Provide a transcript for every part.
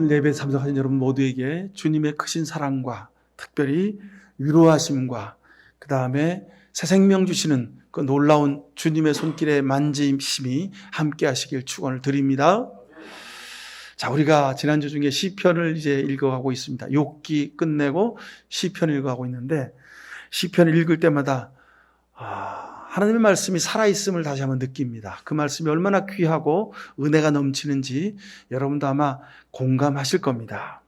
오늘 예배 참석하신 여러분 모두에게 주님의 크신 사랑과 특별히 위로하심과 그 다음에 새 생명 주시는 그 놀라운 주님의 손길의 만지심이 함께 하시길 축원을 드립니다. 자, 우리가 지난주 중에 시편을 이제 읽어가고 있습니다. 욥기 끝내고 시편을 읽어가고 있는데 시편을 읽을 때마다 하나님의 말씀이 살아있음을 다시 한번 느낍니다. 그 말씀이 얼마나 귀하고 은혜가 넘치는지 여러분도 아마 공감하실 겁니다.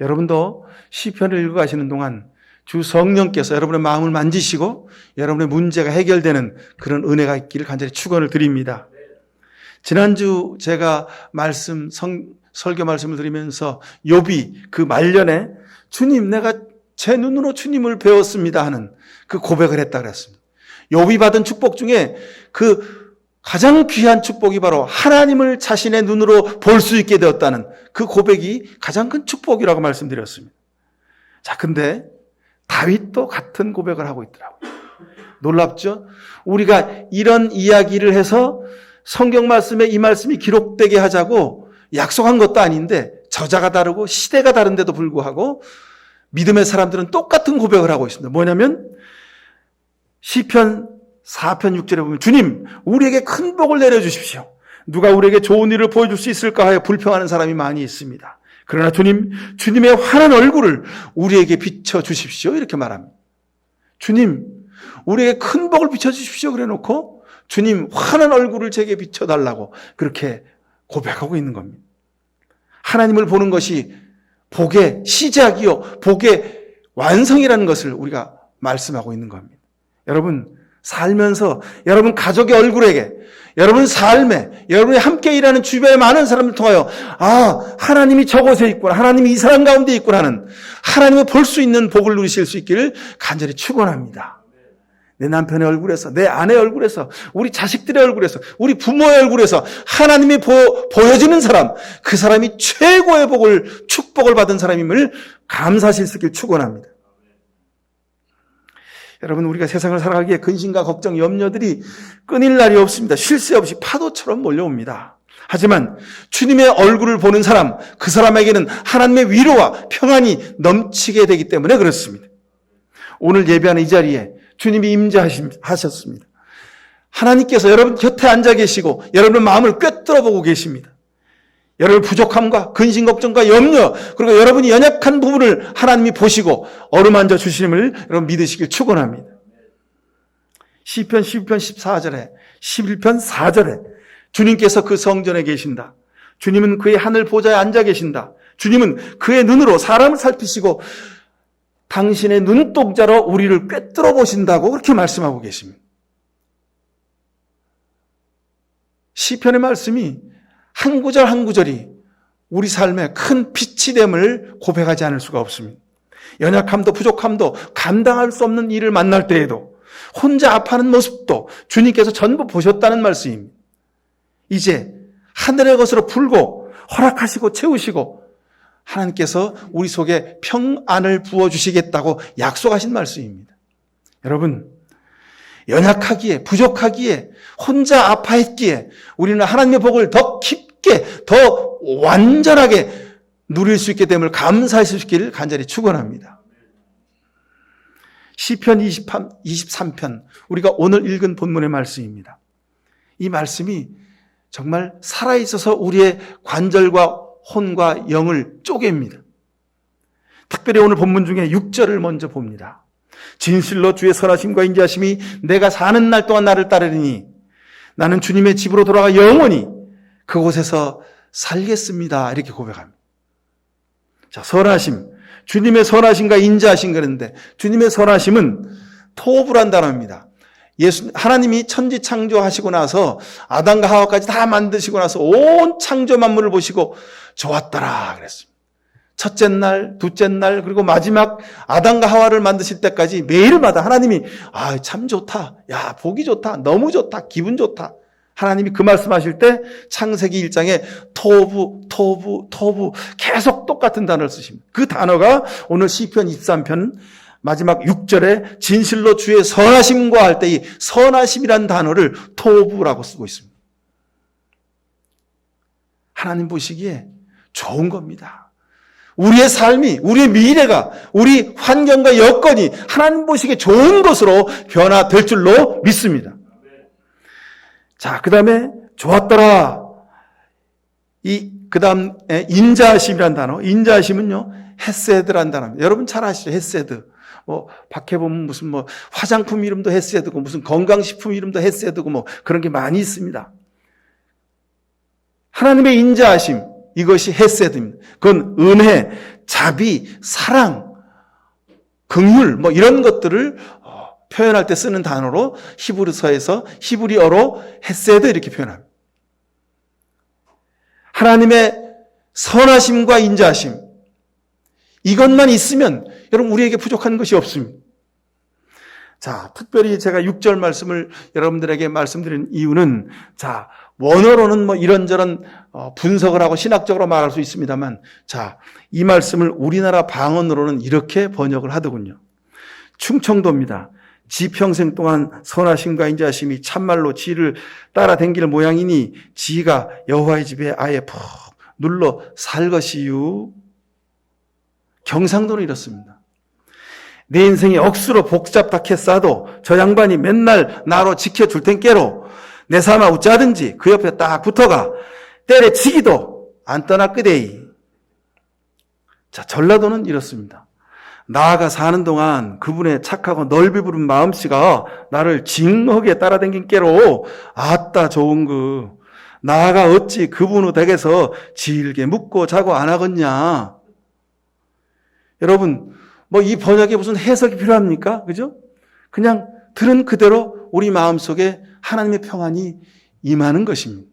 여러분도 시편을 읽어가시는 동안 주 성령께서 여러분의 마음을 만지시고 여러분의 문제가 해결되는 그런 은혜가 있기를 간절히 축원을 드립니다. 지난주 제가 설교 말씀을 드리면서 욥이 그 말년에 주님, 내가 제 눈으로 주님을 배웠습니다 하는 그 고백을 했다 그랬습니다. 욥이 받은 축복 중에 그 가장 귀한 축복이 바로 하나님을 자신의 눈으로 볼 수 있게 되었다는 그 고백이 가장 큰 축복이라고 말씀드렸습니다. 자, 근데 다윗도 같은 고백을 하고 있더라고요. 놀랍죠? 우리가 이런 이야기를 해서 성경 말씀에 이 말씀이 기록되게 하자고 약속한 것도 아닌데 저자가 다르고 시대가 다른데도 불구하고 믿음의 사람들은 똑같은 고백을 하고 있습니다. 뭐냐면 시편 4편 6절에 보면 주님, 우리에게 큰 복을 내려주십시오. 누가 우리에게 좋은 일을 보여줄 수 있을까 하여 불평하는 사람이 많이 있습니다. 그러나 주님, 주님의 환한 얼굴을 우리에게 비춰주십시오. 이렇게 말합니다. 주님, 우리에게 큰 복을 비춰주십시오. 그래 놓고 주님, 환한 얼굴을 제게 비춰달라고 그렇게 고백하고 있는 겁니다. 하나님을 보는 것이 복의 시작이요, 복의 완성이라는 것을 우리가 말씀하고 있는 겁니다. 여러분, 살면서 여러분 가족의 얼굴에게, 여러분 삶에, 여러분이 함께 일하는 주변의 많은 사람을 통하여 하나님이 저곳에 있구나, 하나님이 이 사람 가운데 있구나 하는 하나님을 볼 수 있는 복을 누리실 수 있기를 간절히 축원합니다. 내 남편의 얼굴에서, 내 아내의 얼굴에서, 우리 자식들의 얼굴에서, 우리 부모의 얼굴에서 하나님이 보여지는 사람, 그 사람이 최고의 축복을 받은 사람임을 감사하실 수 있기를 축원합니다. 여러분, 우리가 세상을 살아가기에 근심과 걱정, 염려들이 끊일 날이 없습니다. 쉴 새 없이 파도처럼 몰려옵니다. 하지만 주님의 얼굴을 보는 사람, 그 사람에게는 하나님의 위로와 평안이 넘치게 되기 때문에 그렇습니다. 오늘 예배하는 이 자리에 주님이 임재하셨습니다. 하나님께서 여러분 곁에 앉아 계시고 여러분의 마음을 꿰뚫어 보고 계십니다. 여러분의 부족함과 근심, 걱정과 염려, 그리고 여러분이 연약한 부분을 하나님이 보시고 어루만져 주심을 여러분 믿으시길 축원합니다. 시편 11편 14절에 11편 4절에 주님께서 그 성전에 계신다. 주님은 그의 하늘 보좌에 앉아 계신다. 주님은 그의 눈으로 사람을 살피시고 당신의 눈동자로 우리를 꿰뚫어 보신다고 그렇게 말씀하고 계십니다. 시편의 말씀이 한 구절 한 구절이 우리 삶에 큰 빛이 됨을 고백하지 않을 수가 없습니다. 연약함도 부족함도 감당할 수 없는 일을 만날 때에도 혼자 아파하는 모습도 주님께서 전부 보셨다는 말씀입니다. 이제 하늘의 것으로 풀고 허락하시고 채우시고 하나님께서 우리 속에 평안을 부어주시겠다고 약속하신 말씀입니다. 여러분, 연약하기에 부족하기에 혼자 아파했기에 우리는 하나님의 복을 더 깊게 더 완전하게 누릴 수 있게 됨을 감사하실 수 있기를 간절히 축원합니다. 시편 23편 우리가 오늘 읽은 본문의 말씀입니다. 이 말씀이 정말 살아있어서 우리의 관절과 혼과 영을 쪼갭니다. 특별히 오늘 본문 중에 6절을 먼저 봅니다. 진실로 주의 선하심과 인자하심이 내가 사는 날 동안 나를 따르리니 나는 주님의 집으로 돌아가 영원히 그곳에서 살겠습니다. 이렇게 고백합니다. 자, 선하심, 주님의 선하심과 인자하심 그런데 주님의 선하심은 토부란 단어입니다. 하나님이 천지 창조하시고 나서 아담과 하와까지 다 만드시고 나서 온 창조 만물을 보시고 좋았더라 그랬습니다. 첫째 날, 둘째 날, 그리고 마지막 아담과 하와를 만드실 때까지 매일마다 하나님이 참 좋다, 야 보기 좋다, 너무 좋다, 기분 좋다. 하나님이 그 말씀하실 때 창세기 1장에 토부 계속 똑같은 단어를 쓰십니다. 그 단어가 오늘 시편 23편 마지막 6절에 진실로 주의 선하심과 할 때 이 선하심이라는 단어를 토부라고 쓰고 있습니다. 하나님 보시기에 좋은 겁니다. 우리의 삶이, 우리의 미래가, 우리 환경과 여건이 하나님 보시기에 좋은 것으로 변화될 줄로 믿습니다. 자, 그 다음에 좋았더라. 그 다음에 인자하심이란 단어. 인자하심은요, 헤세드란 단어입니다. 여러분 잘 아시죠? 헤세드. 밖에 보면 무슨 화장품 이름도 헤세드고, 무슨 건강식품 이름도 헤세드고, 그런 게 많이 있습니다. 하나님의 인자하심, 이것이 헤세드입니다. 그건 은혜, 자비, 사랑, 긍휼, 이런 것들을 표현할 때 쓰는 단어로 히브리서에서 히브리어로 헤세드 이렇게 표현합니다. 하나님의 선하심과 인자하심, 이것만 있으면 여러분 우리에게 부족한 것이 없습니다. 자, 특별히 제가 6절 말씀을 여러분들에게 말씀드린 이유는, 자, 원어로는 이런저런 분석을 하고 신학적으로 말할 수 있습니다만, 자, 이 말씀을 우리나라 방언으로는 이렇게 번역을 하더군요. 충청도입니다. 지 평생 동안 선하심과 인자하심이 참말로 지를 따라 댕길 모양이니 지가 여호와의 집에 아예 푹 눌러 살 것이유. 경상도는 이렇습니다. 내 인생이 억수로 복잡하게 싸도 저 양반이 맨날 나로 지켜줄 텐께로 내 삶아 웃자든지 그 옆에 딱 붙어가 때려치기도 안 떠날 끄데이. 자, 전라도는 이렇습니다. 나아가 사는 동안 그분의 착하고 넓이 부른 마음씨가 나를 징하게 따라댕긴 깨로 아따 좋은 그 나아가 어찌 그분의 댁에서 질게 묵고 자고 안 하겠냐. 여러분 이 번역에 무슨 해석이 필요합니까? 그죠? 그냥 들은 그대로 우리 마음속에 하나님의 평안이 임하는 것입니다.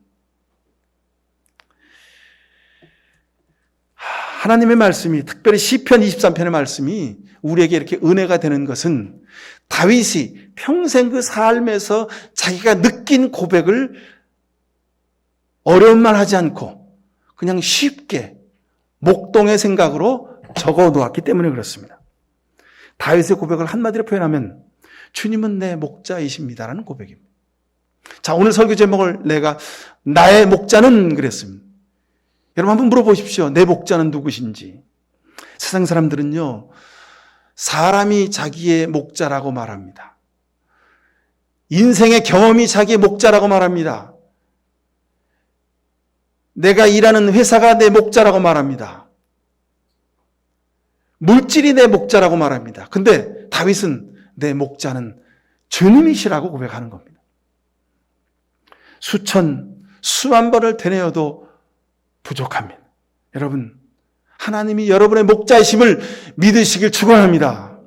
하나님의 말씀이, 특별히 시편 23편의 말씀이 우리에게 이렇게 은혜가 되는 것은 다윗이 평생 그 삶에서 자기가 느낀 고백을 어려운 말 하지 않고 그냥 쉽게 목동의 생각으로 적어 놓았기 때문에 그렇습니다. 다윗의 고백을 한마디로 표현하면 주님은 내 목자이십니다라는 고백입니다. 자, 오늘 설교 제목을 내가 나의 목자는 그랬습니다. 여러분 한번 물어보십시오. 내 목자는 누구신지. 세상 사람들은요, 사람이 자기의 목자라고 말합니다. 인생의 경험이 자기의 목자라고 말합니다. 내가 일하는 회사가 내 목자라고 말합니다. 물질이 내 목자라고 말합니다. 근데 다윗은 내 목자는 주님이시라고 고백하는 겁니다. 수만 번을 되뇌어도 부족합니다. 여러분, 하나님이 여러분의 목자이심을 믿으시길 축원합니다.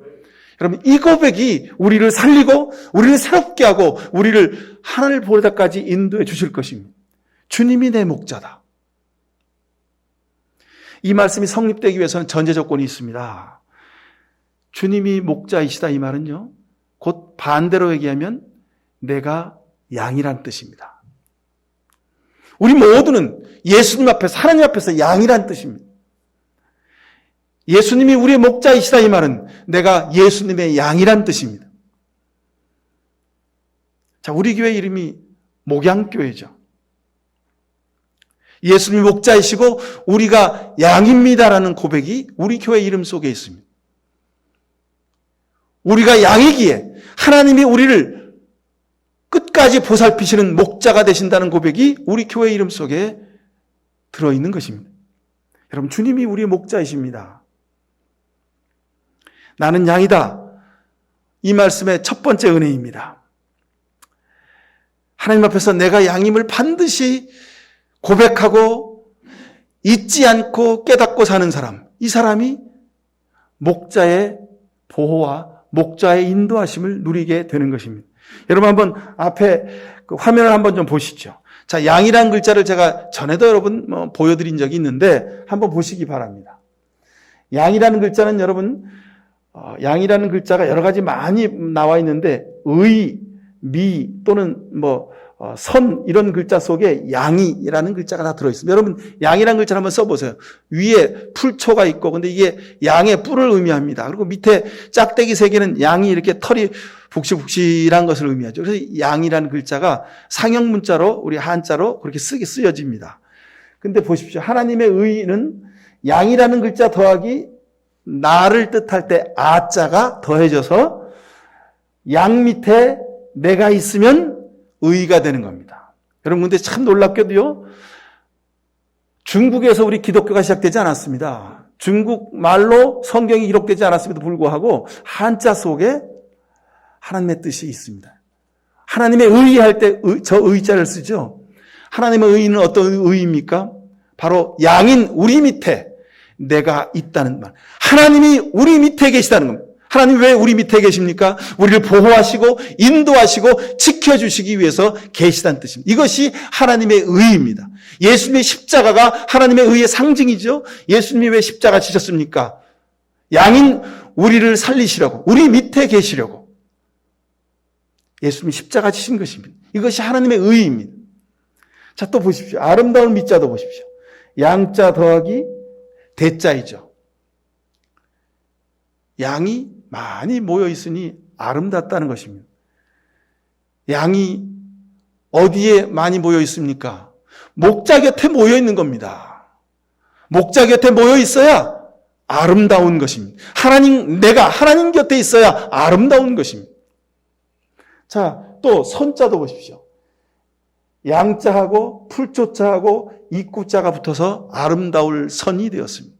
여러분, 이 고백이 우리를 살리고 우리를 새롭게 하고 우리를 하늘 보리다까지 인도해 주실 것입니다. 주님이 내 목자다. 이 말씀이 성립되기 위해서는 전제 조건이 있습니다. 주님이 목자이시다 이 말은요, 곧 반대로 얘기하면 내가 양이란 뜻입니다. 우리 모두는 예수님 앞에서, 하나님 앞에서 양이란 뜻입니다. 예수님이 우리의 목자이시다 이 말은 내가 예수님의 양이란 뜻입니다. 자, 우리 교회 이름이 목양교회죠. 예수님이 목자이시고 우리가 양입니다라는 고백이 우리 교회 이름 속에 있습니다. 우리가 양이기에 하나님이 우리를 끝까지 보살피시는 목자가 되신다는 고백이 우리 교회 이름 속에 들어있는 것입니다. 여러분, 주님이 우리의 목자이십니다. 나는 양이다. 이 말씀의 첫 번째 은혜입니다. 하나님 앞에서 내가 양임을 반드시 고백하고 잊지 않고 깨닫고 사는 사람, 이 사람이 목자의 보호와 목자의 인도하심을 누리게 되는 것입니다. 여러분 한번 앞에 그 화면을 한번 좀 보시죠. 자, 양이라는 글자를 제가 전에도 여러분 보여드린 적이 있는데 한번 보시기 바랍니다. 양이라는 글자는 여러분, 양이라는 글자가 여러 가지 많이 나와 있는데 의, 미 또는 선 이런 글자 속에 양이라는 글자가 다 들어있습니다. 여러분 양이라는 글자를 한번 써보세요. 위에 풀초가 있고 근데 이게 양의 뿔을 의미합니다. 그리고 밑에 짝대기 세 개는 양이 이렇게 털이 북실북실한 것을 의미하죠. 그래서 양이라는 글자가 상형 문자로 우리 한자로 그렇게 쓰여집니다. 근데 보십시오. 하나님의 의는 양이라는 글자 더하기 나를 뜻할 때 아자가 더해져서 양 밑에 내가 있으면 의가 되는 겁니다. 여러분, 근데 참 놀랍게도요, 중국에서 우리 기독교가 시작되지 않았습니다. 중국 말로 성경이 기록되지 않았음에도 불구하고 한자 속에 하나님의 뜻이 있습니다. 하나님의 의할 때 저 의자를 쓰죠. 하나님의 의는 어떤 의입니까? 바로 양인 우리 밑에 내가 있다는 말. 하나님이 우리 밑에 계시다는 겁니다. 하나님 왜 우리 밑에 계십니까? 우리를 보호하시고 인도하시고 지켜주시기 위해서 계시다는 뜻입니다. 이것이 하나님의 의입니다. 예수님의 십자가가 하나님의 의의 상징이죠. 예수님이 왜 십자가 지셨습니까? 양인 우리를 살리시려고, 우리 밑에 계시려고 예수님이 십자가 지신 것입니다. 이것이 하나님의 의입니다. 자, 또 보십시오. 아름다운 밑자도 보십시오. 양자 더하기 대자이죠. 양이 많이 모여 있으니 아름답다는 것입니다. 양이 어디에 많이 모여 있습니까? 목자 곁에 모여 있는 겁니다. 목자 곁에 모여 있어야 아름다운 것입니다. 내가 하나님 곁에 있어야 아름다운 것입니다. 자, 또 선자도 보십시오. 양자하고 풀조자하고 입구자가 붙어서 아름다울 선이 되었습니다.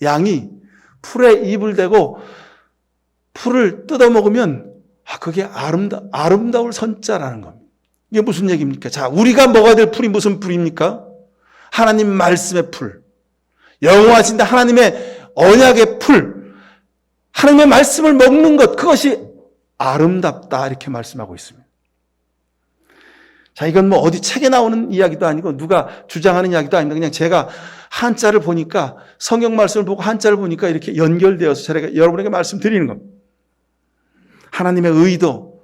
양이 풀에 입을 대고 풀을 뜯어먹으면 그게 아름다울 선자라는 겁니다. 이게 무슨 얘기입니까? 자, 우리가 먹어야 될 풀이 무슨 풀입니까? 하나님 말씀의 풀. 영원하신 하나님의 언약의 풀. 하나님의 말씀을 먹는 것, 그것이 아름답다 이렇게 말씀하고 있습니다. 자, 이건 뭐 어디 책에 나오는 이야기도 아니고 누가 주장하는 이야기도 아닙니다. 그냥 제가 한자를 보니까, 성경 말씀을 보고 한자를 보니까 이렇게 연결되어서 제가 여러분에게 말씀드리는 겁니다. 하나님의 의도,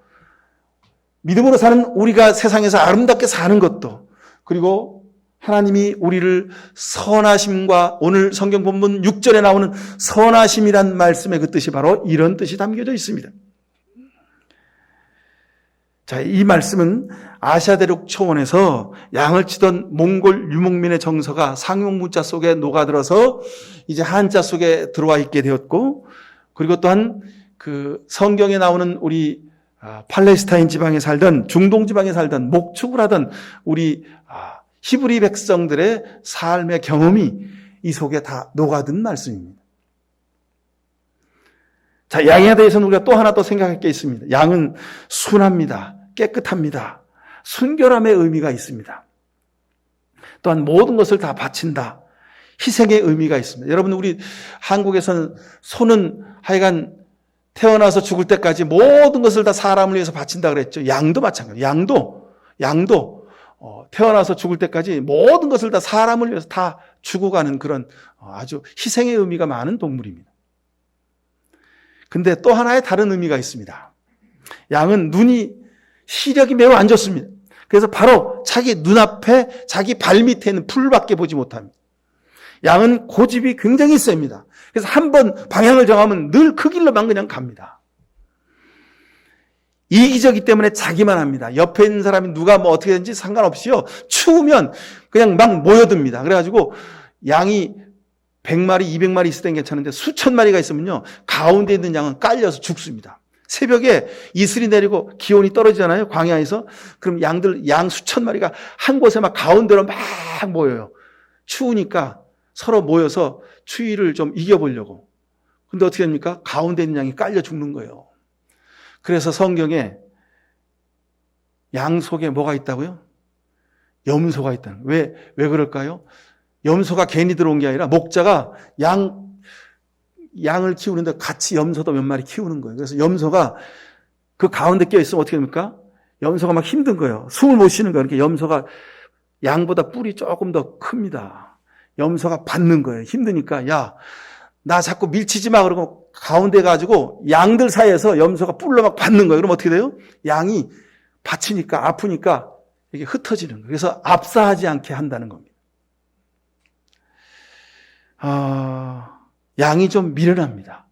믿음으로 사는 우리가 세상에서 아름답게 사는 것도, 그리고 하나님이 우리를 선하심과, 오늘 성경 본문 6절에 나오는 선하심이란 말씀의 그 뜻이 바로 이런 뜻이 담겨져 있습니다. 자, 이 말씀은 아시아 대륙 초원에서 양을 치던 몽골 유목민의 정서가 상용 문자 속에 녹아들어서 이제 한자 속에 들어와 있게 되었고, 그리고 또한 그 성경에 나오는 우리 팔레스타인 지방에 살던, 중동 지방에 살던, 목축을 하던 우리 히브리 백성들의 삶의 경험이 이 속에 다 녹아든 말씀입니다. 자, 양에 대해서는 우리가 또 하나 더 생각할 게 있습니다. 양은 순합니다. 깨끗합니다. 순결함의 의미가 있습니다. 또한 모든 것을 다 바친다. 희생의 의미가 있습니다. 여러분, 우리 한국에서는 소는 하여간 태어나서 죽을 때까지 모든 것을 다 사람을 위해서 바친다 그랬죠. 양도 마찬가지예요. 양도 태어나서 죽을 때까지 모든 것을 다 사람을 위해서 다 주고 가는 그런 아주 희생의 의미가 많은 동물입니다. 근데 또 하나의 다른 의미가 있습니다. 양은 시력이 매우 안 좋습니다. 그래서 바로 자기 눈앞에, 자기 발밑에 있는 풀밖에 보지 못합니다. 양은 고집이 굉장히 셉니다. 그래서 한번 방향을 정하면 늘 그 길로만 그냥 갑니다. 이기적이기 때문에 자기만 합니다. 옆에 있는 사람이 누가 뭐 어떻게 되는지 상관없이요, 추우면 그냥 막 모여듭니다. 그래가지고 양이 100마리, 200마리 있을 땐 괜찮은데 수천 마리가 있으면요, 가운데 있는 양은 깔려서 죽습니다. 새벽에 이슬이 내리고 기온이 떨어지잖아요, 광야에서. 그럼 양 수천 마리가 한 곳에 막 가운데로 막 모여요. 추우니까 서로 모여서 추위를 좀 이겨보려고. 근데 어떻게 됩니까? 가운데 있는 양이 깔려 죽는 거예요. 그래서 성경에 양 속에 뭐가 있다고요? 염소가 있다는 거예요. 왜 그럴까요? 염소가 괜히 들어온 게 아니라 목자가 양을 키우는데 같이 염소도 몇 마리 키우는 거예요. 그래서 염소가 그 가운데 껴있으면 어떻게 됩니까? 염소가 막 힘든 거예요. 숨을 못 쉬는 거예요. 그러니까 염소가 양보다 뿔이 조금 더 큽니다. 염소가 받는 거예요. 힘드니까, 야, 나 자꾸 밀치지 마. 그러고 가운데 가지고 양들 사이에서 염소가 뿔로 막 받는 거예요. 그럼 어떻게 돼요? 양이 받치니까, 아프니까 이게 흩어지는 거예요. 그래서 압사하지 않게 한다는 겁니다. 양이 좀 미련합니다.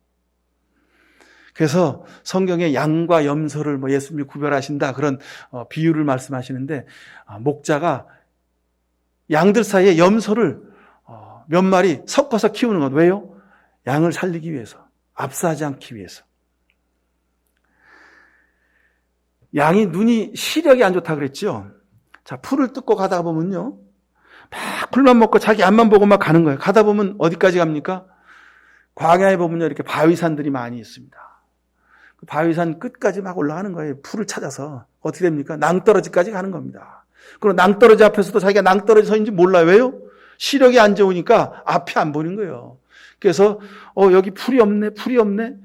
그래서 성경에 양과 염소를 예수님이 구별하신다, 그런 비유를 말씀하시는데, 목자가 양들 사이에 염소를 몇 마리 섞어서 키우는 것. 왜요? 양을 살리기 위해서. 압사하지 않기 위해서. 양이 눈이 시력이 안 좋다 그랬죠. 자, 풀을 뜯고 가다 보면요, 막 풀만 먹고 자기 앞만 보고 막 가는 거예요. 가다 보면 어디까지 갑니까? 광야에 보면요, 이렇게 바위산들이 많이 있습니다. 그 바위산 끝까지 막 올라가는 거예요. 풀을 찾아서. 어떻게 됩니까? 낭떠러지까지 가는 겁니다. 그리고 낭떠러지 앞에서도 자기가 낭떠러지 서 있는지 몰라요. 왜요? 시력이 안 좋으니까 앞이 안 보이는 거예요. 그래서 여기 풀이 없네.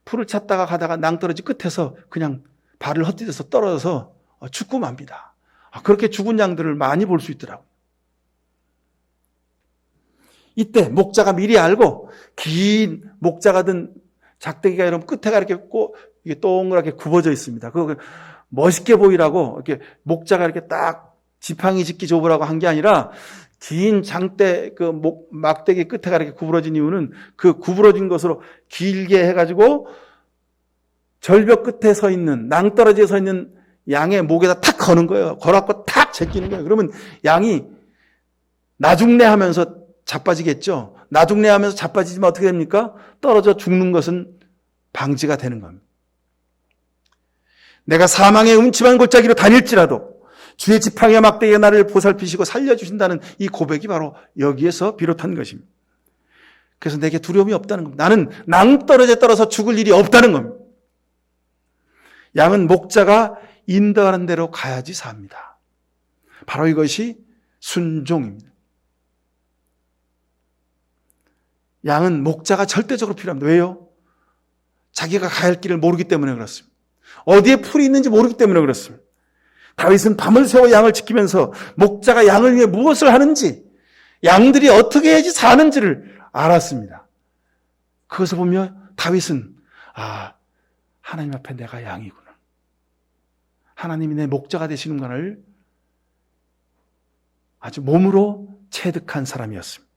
풀을 찾다가 가다가 낭떠러지 끝에서 그냥 발을 헛디뎌서 떨어져서 죽고 맙니다. 그렇게 죽은 양들을 많이 볼 수 있더라고요. 이때 목자가 미리 알고 긴 목자가 든 작대기가 여러분 끝에가 이렇게 이게 동그랗게 굽어져 있습니다. 그거 멋있게 보이라고 이렇게 목자가 이렇게 딱 지팡이 짚기 좁으라고 한 게 아니라 긴 장대 막대기 끝에가 이렇게 구부러진 이유는 그 구부러진 것으로 길게 해가지고 절벽 끝에 서 있는 낭떠러지에 서 있는 양의 목에다 탁 거는 거예요. 걸어갖고 탁 제끼는 거예요. 그러면 양이 나중내하면서 자빠지겠죠. 나중내하면서 자빠지지만 어떻게 됩니까? 떨어져 죽는 것은 방지가 되는 겁니다. 내가 사망의 음침한 골짜기로 다닐지라도 주의 지팡이와 막대기가 나를 보살피시고 살려주신다는 이 고백이 바로 여기에서 비롯한 것입니다. 그래서 내게 두려움이 없다는 겁니다. 나는 낭떠러지에 떨어져 죽을 일이 없다는 겁니다. 양은 목자가 인도하는 대로 가야지 삽니다. 바로 이것이 순종입니다. 양은 목자가 절대적으로 필요합니다. 왜요? 자기가 가야 할 길을 모르기 때문에 그렇습니다. 어디에 풀이 있는지 모르기 때문에 그렇습니다. 다윗은 밤을 새워 양을 지키면서 목자가 양을 위해 무엇을 하는지, 양들이 어떻게 해야지 사는지를 알았습니다. 그것을 보며 다윗은 하나님 앞에 내가 양이구나. 하나님이 내 목자가 되시는구나를 아주 몸으로 체득한 사람이었습니다.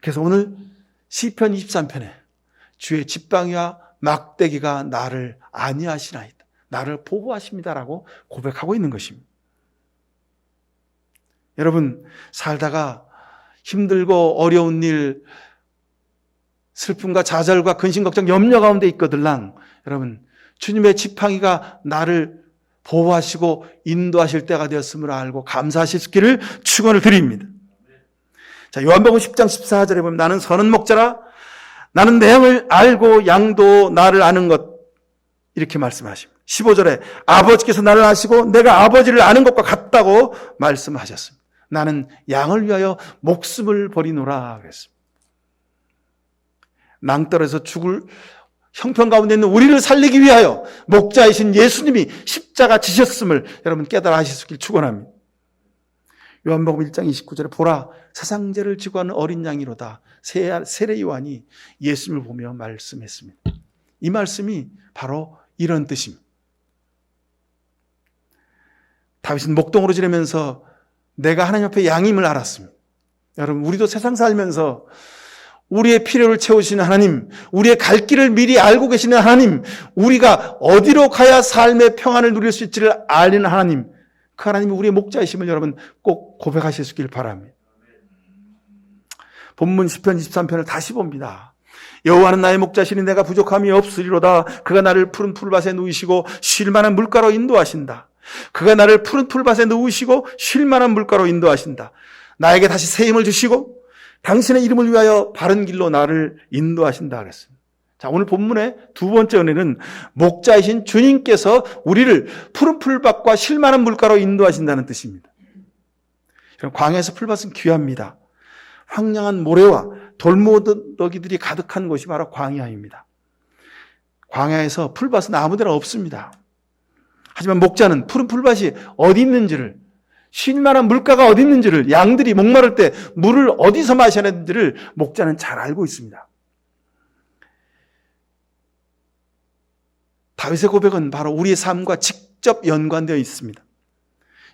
그래서 오늘 시편 23편에 주의 지팡이와 막대기가 나를 안위하시나이다. 나를 보호하십니다라고 고백하고 있는 것입니다. 여러분, 살다가 힘들고 어려운 일, 슬픔과 좌절과 근심, 걱정, 염려 가운데 있거들랑 여러분, 주님의 지팡이가 나를 보호하시고 인도하실 때가 되었음을 알고 감사하실 수 있기를 축원을 드립니다. 자, 요한복음 10장 14절에 보면 나는 선한 목자라 나는 내 양을 알고 양도 나를 아는 것 이렇게 말씀하십니다. 15절에 아버지께서 나를 아시고 내가 아버지를 아는 것과 같다고 말씀하셨습니다. 나는 양을 위하여 목숨을 버리노라 그랬습니다. 낭떠러지에서 죽을 형편 가운데 있는 우리를 살리기 위하여 목자이신 예수님이 십자가 지셨음을 여러분 깨달아 하실 수 있길 축원합니다. 요한복음 1장 29절에 보라 세상 죄를 지고 하는 어린 양이로다. 세례 요한이 예수님을 보며 말씀했습니다. 이 말씀이 바로 이런 뜻입니다. 다윗은 목동으로 지내면서 내가 하나님 앞에 양임을 알았습니다. 여러분, 우리도 세상 살면서 우리의 필요를 채우시는 하나님, 우리의 갈 길을 미리 알고 계시는 하나님, 우리가 어디로 가야 삶의 평안을 누릴 수 있지를 아는 하나님, 그 하나님이 우리의 목자이심을 여러분 꼭 고백하실 수 있길 바랍니다. 본문 시편 23편을 다시 봅니다. 여호와는 나의 목자시니 내가 부족함이 없으리로다. 그가 나를 푸른 풀밭에 누이시고 쉴 만한 물가로 인도하신다. 그가 나를 푸른 풀밭에 누우시고 쉴 만한 물가로 인도하신다. 나에게 다시 새 힘을 주시고 당신의 이름을 위하여 바른 길로 나를 인도하신다 그랬습니다. 자, 오늘 본문의 두 번째 은혜는 목자이신 주님께서 우리를 푸른 풀밭과 쉴 만한 물가로 인도하신다는 뜻입니다. 광야에서 풀밭은 귀합니다. 황량한 모래와 돌무더기들이 가득한 곳이 바로 광야입니다. 광야에서 풀밭은 아무 데나 없습니다. 하지만 목자는 푸른 풀밭이 어디 있는지를, 쉴 만한 물가가 어디 있는지를, 양들이 목마를 때 물을 어디서 마셔야 하는지를 목자는 잘 알고 있습니다. 다윗의 고백은 바로 우리의 삶과 직접 연관되어 있습니다.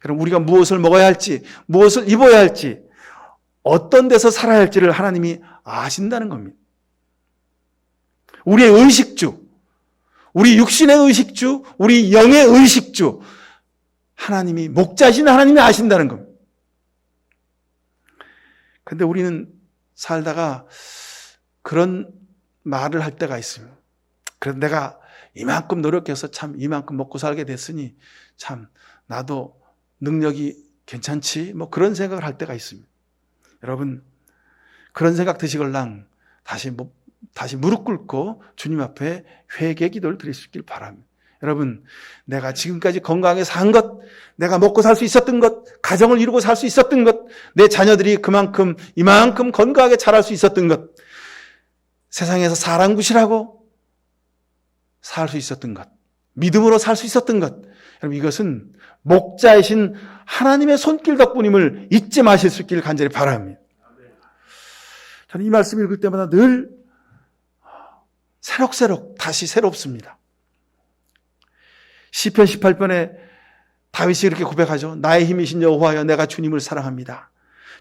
여러분, 우리가 무엇을 먹어야 할지, 무엇을 입어야 할지, 어떤 데서 살아야 할지를 하나님이 아신다는 겁니다. 우리의 의식주, 우리 육신의 의식주, 우리 영의 의식주, 하나님이 목자신 하나님이 아신다는 겁니다. 근데 우리는 살다가 그런 말을 할 때가 있습니다. 그래서 내가 이만큼 노력해서 참 이만큼 먹고 살게 됐으니 참 나도 능력이 괜찮지? 뭐 그런 생각을 할 때가 있습니다. 여러분, 그런 생각 드시걸랑 다시 무릎 꿇고 주님 앞에 회개 기도를 드릴 수 있길 바랍니다. 여러분, 내가 지금까지 건강하게 산 것, 내가 먹고 살 수 있었던 것, 가정을 이루고 살 수 있었던 것, 내 자녀들이 이만큼 건강하게 자랄 수 있었던 것, 세상에서 사랑구실하고 살 수 있었던 것, 믿음으로 살 수 있었던 것, 여러분 이것은 목자이신 하나님의 손길 덕분임을 잊지 마실 수 있기를 간절히 바랍니다. 저는 이 말씀 읽을 때마다 늘 새록새록 다시 새롭습니다. 시편 18편에 다윗이 이렇게 고백하죠. 나의 힘이신 여호와여, 내가 주님을 사랑합니다.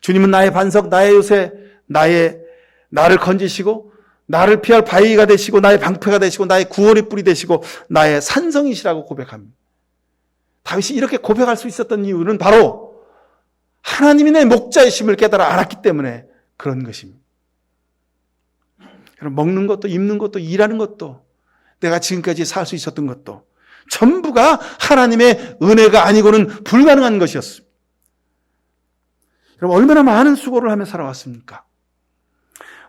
주님은 나의 반석, 나의 요새, 나를 건지시고 나를 피할 바위가 되시고 나의 방패가 되시고 나의 구원의 뿔이 되시고 나의 산성이시라고 고백합니다. 다윗이 이렇게 고백할 수 있었던 이유는 바로 하나님이 내 목자이심을 깨달아 알았기 때문에 그런 것입니다. 먹는 것도 입는 것도 일하는 것도 내가 지금까지 살 수 있었던 것도 전부가 하나님의 은혜가 아니고는 불가능한 것이었습니다. 여러분 얼마나 많은 수고를 하며 살아왔습니까?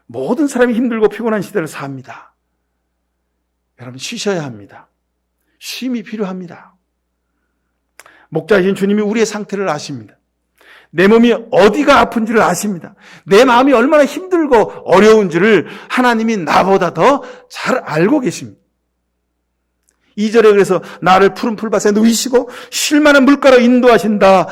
모든 사람이 힘들고 피곤한 시대를 삽니다. 여러분 쉬셔야 합니다. 쉼이 필요합니다. 목자이신 주님이 우리의 상태를 아십니다. 내 몸이 어디가 아픈지를 아십니다. 내 마음이 얼마나 힘들고 어려운지를 하나님이 나보다 더 잘 알고 계십니다. 2절에 그래서 나를 푸른 풀밭에 누이시고 쉴 만한 물가로 인도하신다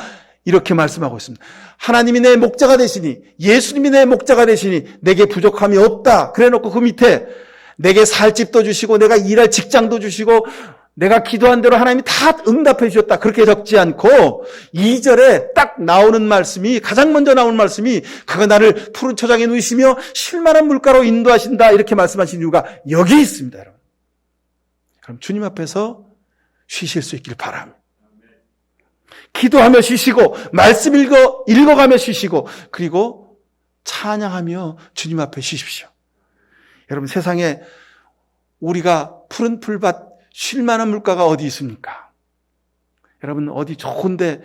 이렇게 말씀하고 있습니다. 하나님이 내 목자가 되시니 예수님이 내 목자가 되시니 내게 부족함이 없다. 그래놓고 그 밑에 내게 살 집도 주시고 내가 일할 직장도 주시고 내가 기도한 대로 하나님이 다 응답해 주셨다. 그렇게 적지 않고 2절에 딱 나오는 말씀이 가장 먼저 나오는 말씀이 그가 나를 푸른 초장에 누이시며 쉴만한 물가로 인도하신다. 이렇게 말씀하신 이유가 여기 있습니다. 여러분. 그럼 주님 앞에서 쉬실 수 있길 바랍니다. 기도하며 쉬시고 말씀 읽어가며 쉬시고 그리고 찬양하며 주님 앞에 쉬십시오. 여러분 세상에 우리가 푸른 풀밭 쉴 만한 물가가 어디 있습니까? 여러분 어디 좋은데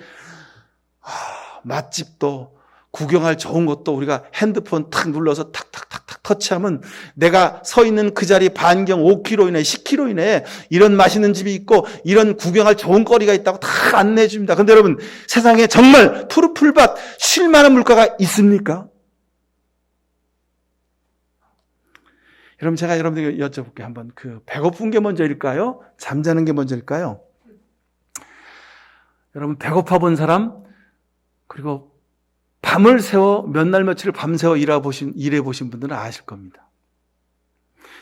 맛집도 구경할 좋은 것도 우리가 핸드폰 탁 눌러서 탁탁탁탁 터치하면 내가 서 있는 그 자리 반경 5km 이내 10km 이내에 이런 맛있는 집이 있고 이런 구경할 좋은 거리가 있다고 다 안내해 줍니다. 그런데 여러분 세상에 정말 푸른 풀밭 쉴 만한 물가가 있습니까? 여러분 제가 여러분들에게 여쭤볼게요. 한번 배고픈 게 먼저일까요? 잠자는 게 먼저일까요? 여러분 배고파 본 사람 그리고 밤을 새워 몇 날 며칠을 밤새워 일해 보신 분들은 아실 겁니다.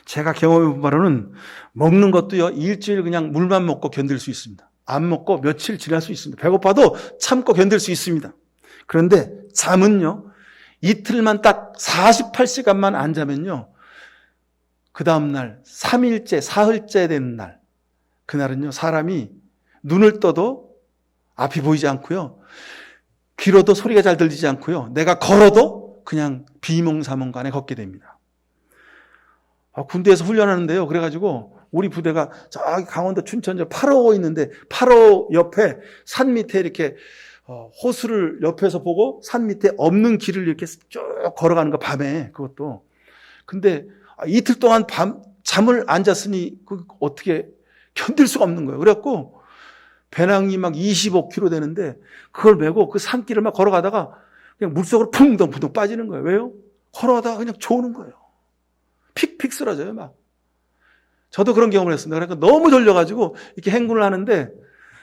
제가 경험해 본 바로는 먹는 것도요 일주일 그냥 물만 먹고 견딜 수 있습니다. 안 먹고 며칠 지날 수 있습니다. 배고파도 참고 견딜 수 있습니다. 그런데 잠은요 이틀만 딱 48시간만 안 자면요 그 다음날 3일째, 사흘째 되는 날 그날은요 사람이 눈을 떠도 앞이 보이지 않고요 귀로도 소리가 잘 들리지 않고요 내가 걸어도 그냥 비몽사몽간에 걷게 됩니다. 군대에서 훈련하는데요 그래가지고 우리 부대가 저기 강원도 춘천 8호 있는데 8호 옆에 산 밑에 이렇게 호수를 옆에서 보고 산 밑에 없는 길을 이렇게 쭉 걸어가는 거 밤에 그것도 근데 이틀 동안 잠을 안 잤으니 어떻게 견딜 수가 없는 거예요. 그래갖고 배낭이 막 25kg 되는데 그걸 메고 그 산길을 막 걸어가다가 그냥 물속으로 풍덩풍덩 빠지는 거예요. 왜요? 걸어가다가 그냥 조는 거예요. 픽픽 쓰러져요 막. 저도 그런 경험을 했습니다. 그러니까 너무 졸려가지고 이렇게 행군을 하는데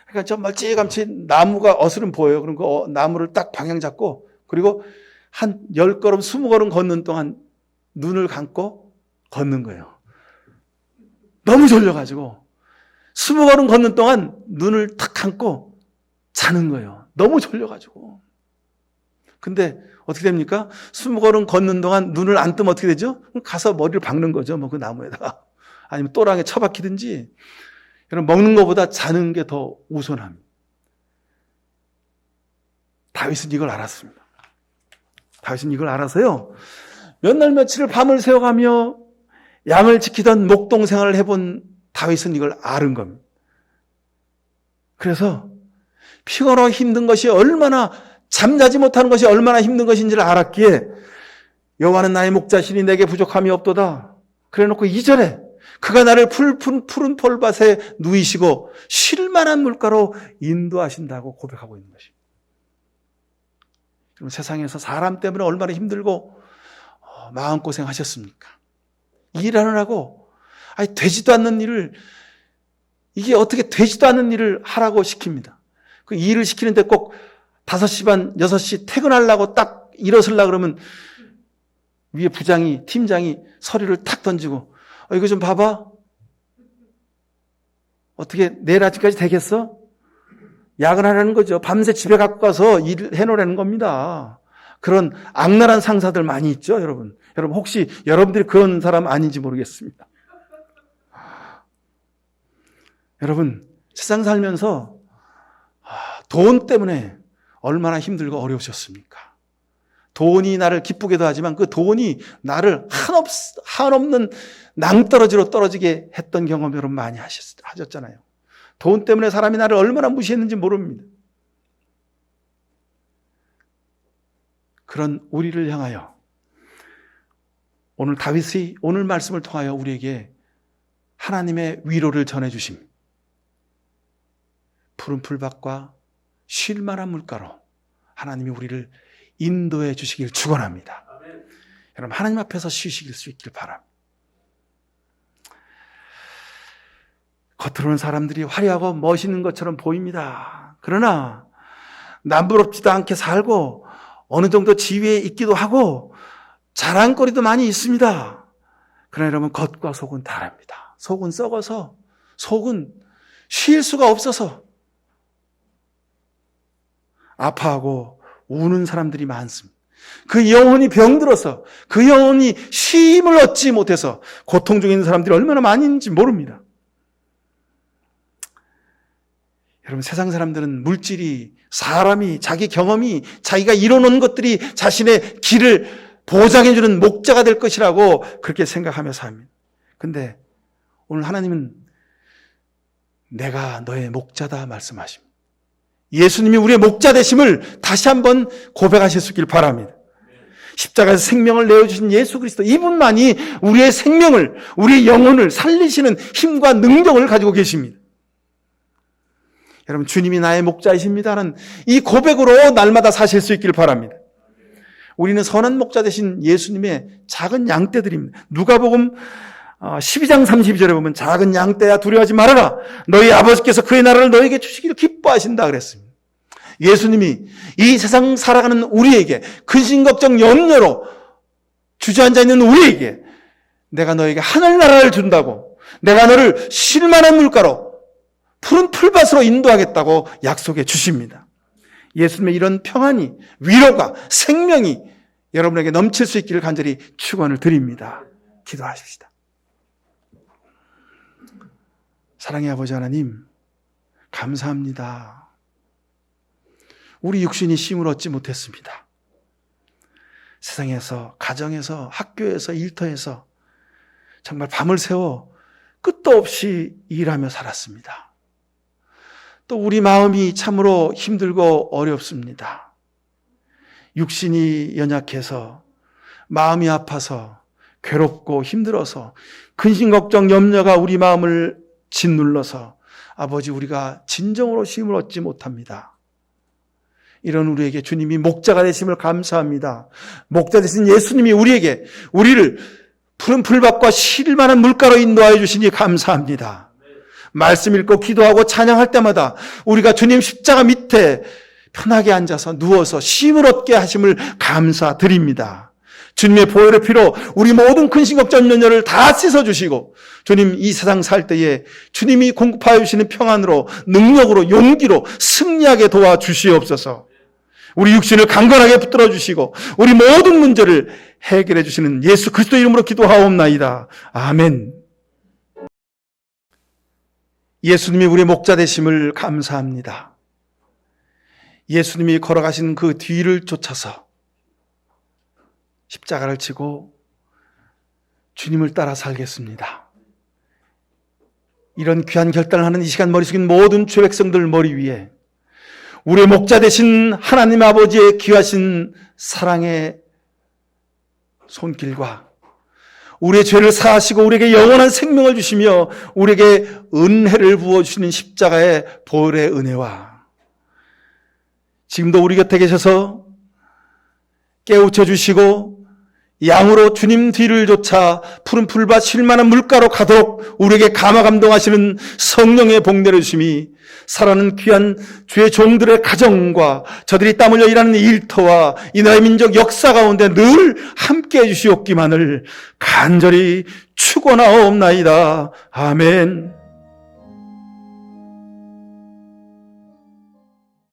그러니까 저 멀찌감치 나무가 어스름 보여요. 그럼 그 나무를 딱 방향 잡고 그리고 한 10걸음 20걸음 걷는 동안 눈을 감고 걷는 거예요. 너무 졸려가지고 20걸음 걷는 동안 눈을 탁 감고 자는 거예요. 너무 졸려가지고. 근데 어떻게 됩니까? 20걸음 걷는 동안 눈을 안 뜨면 어떻게 되죠? 가서 머리를 박는 거죠. 뭐 그 나무에다가. 아니면 또랑에 처박히든지. 여러분 먹는 것보다 자는 게 더 우선합니다. 다윗은 이걸 알았습니다. 다윗은 이걸 알아서요, 몇 날 며칠을 밤을 새워가며 양을 지키던 목동 생활을 해본 다윗은 이걸 아는 겁니다. 그래서 피곤하고 힘든 것이 얼마나, 잠자지 못하는 것이 얼마나 힘든 것인지를 알았기에 여호와는 나의 목자시니 내게 부족함이 없도다. 그래놓고 2절에 그가 나를 푸른 폴밭에 누이시고 쉴만한 물가로 인도하신다고 고백하고 있는 것입니다. 그럼 세상에서 사람 때문에 얼마나 힘들고 마음고생 하셨습니까? 일하느라고 되지도 않는 일을, 이게 어떻게 되지도 않는 일을 하라고 시킵니다. 그 일을 시키는데 꼭 5시 반, 6시 퇴근하려고 딱 일어서려고 그러면 위에 부장이, 팀장이 서류를 탁 던지고 이거 좀 봐봐. 어떻게 내일 아침까지 되겠어? 야근하라는 거죠. 밤새 집에 갖고 가서 일을 해놓으라는 겁니다. 그런 악랄한 상사들 많이 있죠, 여러분. 여러분 혹시 여러분들이 그런 사람 아닌지 모르겠습니다. 여러분 세상 살면서 돈 때문에 얼마나 힘들고 어려우셨습니까? 돈이 나를 기쁘게도 하지만 그 돈이 나를 한없는 낭떠러지로 떨어지게 했던 경험 여러분 많이 하셨잖아요. 돈 때문에 사람이 나를 얼마나 무시했는지 모릅니다. 그런 우리를 향하여 오늘 다윗이 오늘 말씀을 통하여 우리에게 하나님의 위로를 전해주심, 푸른 풀밭과 쉴만한 물가로 하나님이 우리를 인도해 주시길 축원합니다. 여러분 하나님 앞에서 쉬실 수 있길 바랍니다. 겉으로는 사람들이 화려하고 멋있는 것처럼 보입니다. 그러나 남부럽지도 않게 살고 어느 정도 지위에 있기도 하고 자랑거리도 많이 있습니다. 그러나 여러분 겉과 속은 다릅니다. 속은 썩어서, 속은 쉴 수가 없어서 아파하고 우는 사람들이 많습니다. 그 영혼이 병들어서, 그 영혼이 쉼을 얻지 못해서 고통 중에 있는 사람들이 얼마나 많이 있는지 모릅니다. 여러분 세상 사람들은 물질이, 사람이, 자기 경험이, 자기가 이뤄놓은 것들이 자신의 길을 보장해주는 목자가 될 것이라고 그렇게 생각하며 삽니다. 근데 오늘 하나님은 내가 너의 목자다 말씀하십니다. 예수님이 우리의 목자 되심을 다시 한번 고백하실 수 있길 바랍니다. 십자가에서 생명을 내어주신 예수 그리스도, 이분만이 우리의 생명을, 우리의 영혼을 살리시는 힘과 능력을 가지고 계십니다. 여러분 주님이 나의 목자이십니다는 이 고백으로 날마다 사실 수 있길 바랍니다. 우리는 선한 목자 되신 예수님의 작은 양떼들입니다. 누가복음 12장 32절에 보면 작은 양떼야 두려워하지 말아라. 너희 아버지께서 그의 나라를 너에게 주시기를 기뻐하신다 그랬습니다. 예수님이 이 세상 살아가는 우리에게 근심 걱정 염려로 주저앉아 있는 우리에게 내가 너에게 하늘나라를 준다고, 내가 너를 쉴만한 물가로 푸른 풀밭으로 인도하겠다고 약속해 주십니다. 예수님의 이런 평안이, 위로가, 생명이 여러분에게 넘칠 수 있기를 간절히 축원을 드립니다. 기도하십시다. 사랑의 아버지 하나님, 감사합니다. 우리 육신이 쉼을 얻지 못했습니다. 세상에서, 가정에서, 학교에서, 일터에서 정말 밤을 새워 끝도 없이 일하며 살았습니다. 또 우리 마음이 참으로 힘들고 어렵습니다. 육신이 연약해서, 마음이 아파서, 괴롭고 힘들어서, 근심 걱정 염려가 우리 마음을 짓눌러서 아버지 우리가 진정으로 쉼을 얻지 못합니다. 이런 우리에게 주님이 목자가 되심을 감사합니다. 목자 되신 예수님이 우리를 푸른 풀밭과 쉴 만한 물가로 인도하여 주시니 감사합니다. 말씀 읽고 기도하고 찬양할 때마다 우리가 주님 십자가 밑에 편하게 앉아서 누워서 쉼을 얻게 하심을 감사드립니다. 주님의 보혈의 피로 우리 모든 근심 걱정 염려를 다 씻어주시고 주님 이 세상 살 때에 주님이 공급하여 주시는 평안으로, 능력으로, 용기로 승리하게 도와주시옵소서. 우리 육신을 강건하게 붙들어 주시고 우리 모든 문제를 해결해 주시는 예수 그리스도 이름으로 기도하옵나이다. 아멘. 예수님이 우리의 목자 되심을 감사합니다. 예수님이 걸어가신 그 뒤를 쫓아서 십자가를 지고 주님을 따라 살겠습니다. 이런 귀한 결단을 하는 이 시간 머리 숙인 모든 죄 백성들 머리 위에 우리의 목자 되신 하나님 아버지의 귀하신 사랑의 손길과 우리의 죄를 사하시고 우리에게 영원한 생명을 주시며 우리에게 은혜를 부어주시는 십자가의 보혈의 은혜와 지금도 우리 곁에 계셔서 깨우쳐 주시고 양으로 주님 뒤를 쫓아 푸른 풀밭 쉴만한 물가로 가도록 우리에게 감화 감동하시는 성령의 복내려 주심이 살아는 귀한 주의 종들의 가정과 저들이 땀 흘려 일하는 일터와 이 나라의 민족 역사 가운데 늘 함께해 주시옵기만을 간절히 축원하옵나이다. 아멘.